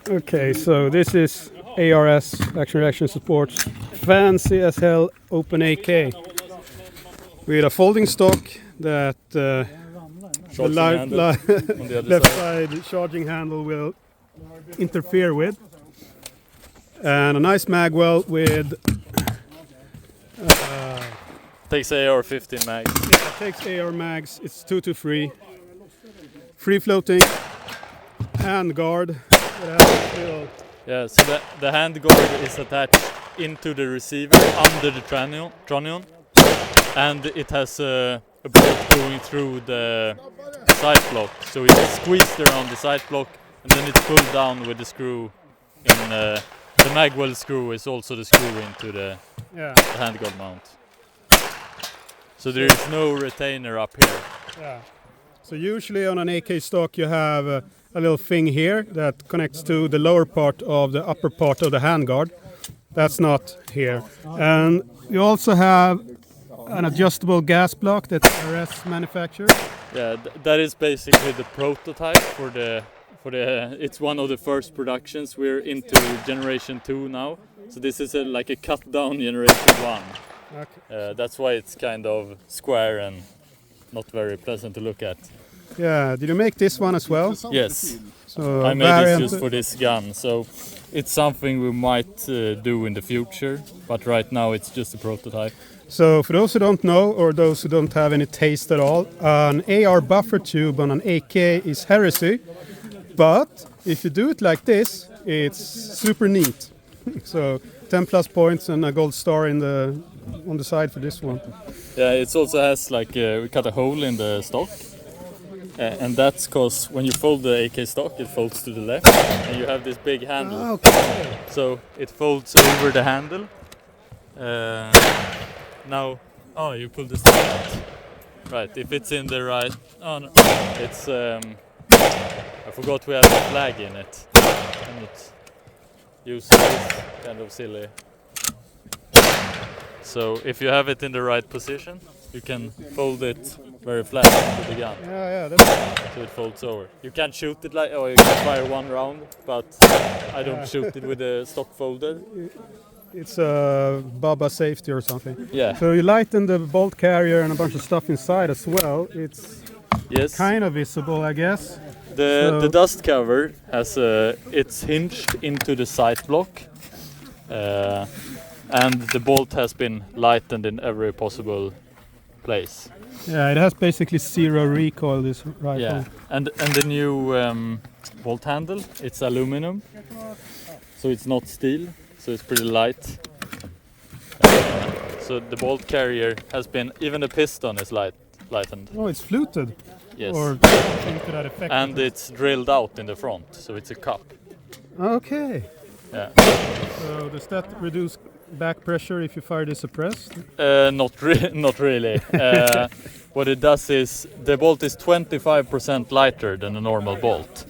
Okay, so this is ARS, Action Reaction Support, fancy as hell open AK with a folding stock that the left side charging handle will interfere with, and a nice mag well with takes AR-15 mags. Yeah, it takes AR mags. It's 223, free floating hand guard. Yeah, so the hand guard is attached into the receiver under the tronion, and it has a bolt going through the side block. So it's squeezed around the side block, and then it's pulled down with the screw. The magwell screw is also the screw into the hand guard mount. So there is no retainer up here. Yeah. So usually on an AK stock you have a little thing here that connects to the lower part of the upper part of the handguard. That's not here. And you also have an adjustable gas block that ARS manufactures. Yeah, that is basically the prototype for the. It's one of the first productions. We're into generation 2 now. So this is like a cut down generation 1. Okay. That's why it's kind of square and not very pleasant to look at. Yeah, did you make this one as well? Yes. So I made this just for this gun, so it's something we might do in the future, but right now it's just a prototype. So for those who don't know, or those who don't have any taste at all, an AR buffer tube on an AK is heresy, but if you do it like this, it's super neat. So 10 plus points and a gold star on the side for this one. Yeah, it also has like we cut a hole in the stock, and that's because when you fold the AK stock, it folds to the left, and you have this big handle. Okay. So it folds over the handle. Now, you pull the stock out. Right, if it's in the right. Oh no, it's. I forgot we have a flag in it. I'm not using this, kind of silly. So if you have it in the right position, you can fold it very flat to the gun. Yeah, that's right. So it folds over. You can shoot it like, or you can fire one round, but I don't shoot it with the stock folded. It's a Baba safety or something. Yeah. So you lighten the bolt carrier and a bunch of stuff inside as well. It's kind of visible, I guess. The dust cover has it's hinged into the sight block. And the bolt has been lightened in every possible place. Yeah, it has basically zero recoil, this rifle. Yeah, and the new bolt handle, it's aluminum, so it's not steel, so it's pretty light. So the bolt carrier has been, even the piston is lightened. Oh, it's fluted? Yes. Or something to that effect. And it's drilled out in the front, so it's a cup. Okay. Yeah. So does that reduce back pressure if you fire this suppressed? Not really. What it does is the bolt is 25% lighter than a normal bolt,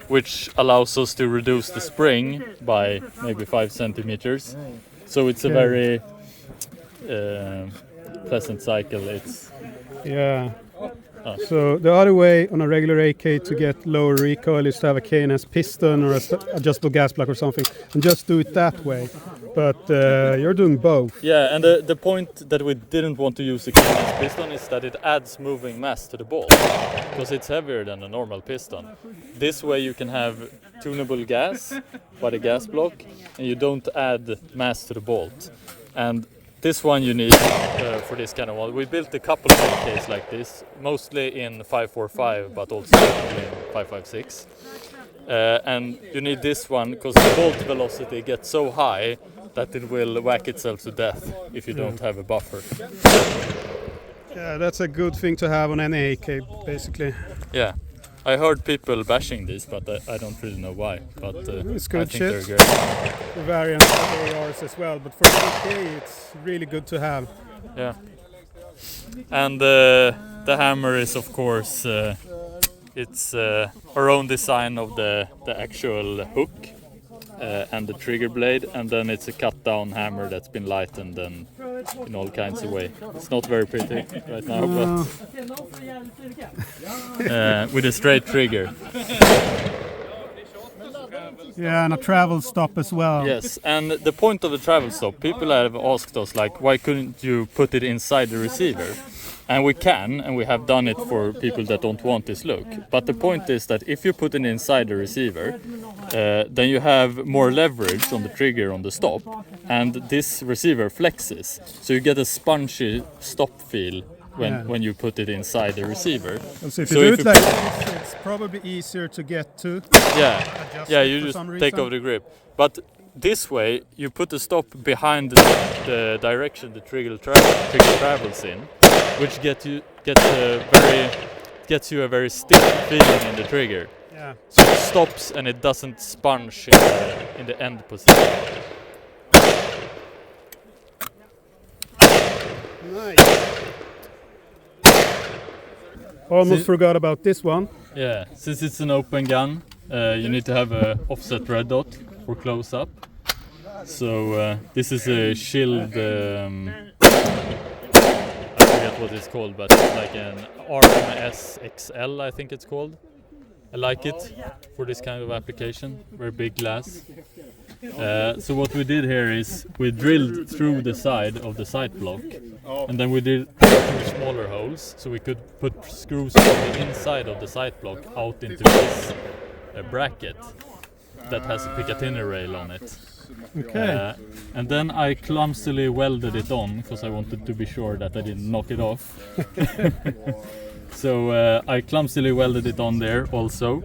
which allows us to reduce the spring by maybe 5 centimeters. So it's a very pleasant cycle. So the other way on a regular AK to get lower recoil is to have a K&S piston or a adjustable gas block or something, and just do it that way. But you're doing both. Yeah, and the point that we didn't want to use the K&S piston is that it adds moving mass to the bolt, because it's heavier than a normal piston. This way you can have tunable gas by the gas block, and you don't add mass to the bolt. And this one you need for this kind of one. We built a couple of AKs like this, mostly in 545, but also in 556. And you need this one because the bolt velocity gets so high that it will whack itself to death if you don't have a buffer. Yeah, that's a good thing to have on any AK, basically. Yeah, I heard people bashing this, but I don't really know why. But it's good I think shit. they're great. The variants of ARs as well, but for AK it's really good to have. Yeah. And the hammer is, of course, it's our own design of the actual hook and the trigger blade, and then it's a cut down hammer that's been lightened and in all kinds of way. It's not very pretty right now, but with a straight trigger. Yeah, and a travel stop as well. Yes, and the point of the travel stop, people have asked us like, why couldn't you put it inside the receiver? And we can, and we have done it for people that don't want this look. But the point is that if you put it inside the receiver, then you have more leverage on the trigger on the stop, and this receiver flexes. So you get a spongy stop feel when you put it inside the receiver. So if you do it like this, it's probably easier to get to. Yeah, you just take off the grip. But this way, you put the stop behind the direction the trigger travels in, which gets you a very stiff feeling in the trigger. Yeah. So it stops and it doesn't sponge in the end position. Nice. Almost forgot about this one. Yeah, since it's an open gun, you need to have a offset red dot for close up. So this is a shield. I forget what it's called, but it's like an ARS XL, I think it's called. I like it for this kind of application. Very big glass. So what we did here is we drilled through the side of the sight block, and then we did 2 smaller holes, so we could put screws from the inside of the sight block out into this bracket that has a Picatinny rail on it. Okay. And then I clumsily welded it on because I wanted to be sure that I didn't knock it off. So I clumsily welded it on there also.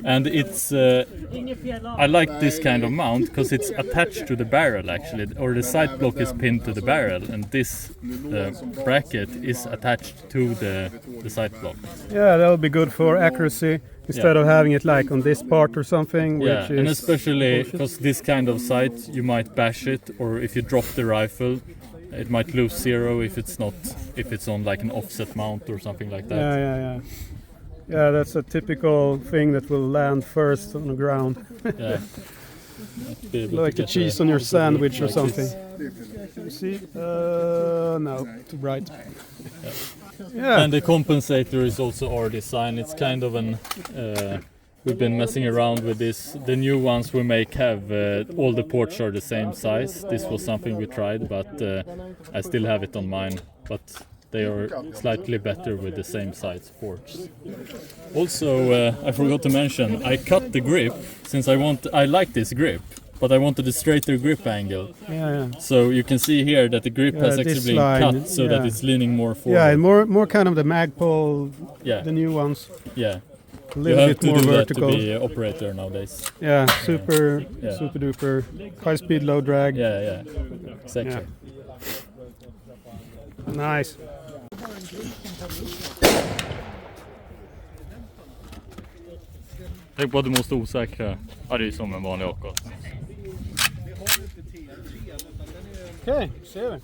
And it's I like this kind of mount because it's attached to the barrel actually, or the sight block is pinned to the barrel, and this bracket is attached to the sight block. Yeah, that'll be good for accuracy instead of having it like on this part or something. Which is and especially because this kind of sight, you might bash it, or if you drop the rifle, it might lose zero if it's on like an offset mount or something like that. Yeah, that's a typical thing that will land first on the ground. Like a cheese on your sandwich or something. You see? No, too bright. Yeah. And the compensator is also our design. It's kind of an... we've been messing around with this. The new ones we make have all the ports are the same size. This was something we tried, but I still have it on mine. But they are slightly better with the same size ports. Also, I forgot to mention, I cut the grip since I like this grip, but I wanted a straighter grip angle. So you can see here that the grip has actually been cut so that it's leaning more forward. Yeah, and more kind of the Magpul, the new ones. Yeah. A little bit more vertical. To be an operator nowadays. Yeah, super duper, high speed, low drag. Yeah, exactly. Yeah. Nice. Tänk på att du måste osäkra. Ja, det är som en vanlig AK. Okej, ser vi.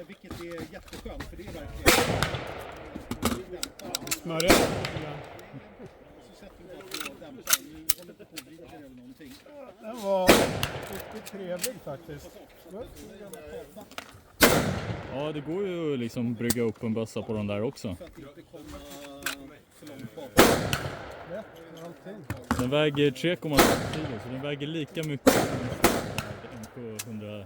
Vilket är jätteskönt, för det är verkligen smörja. Så sätter vi bara på dämparen. Vi håller inte på att vrida över någonting. Den var riktigt trevlig faktiskt. Ja, det går ju liksom brygga upp en bössa på den där också. Den väger 3,6 kilo, så den väger lika mycket som en MK 100.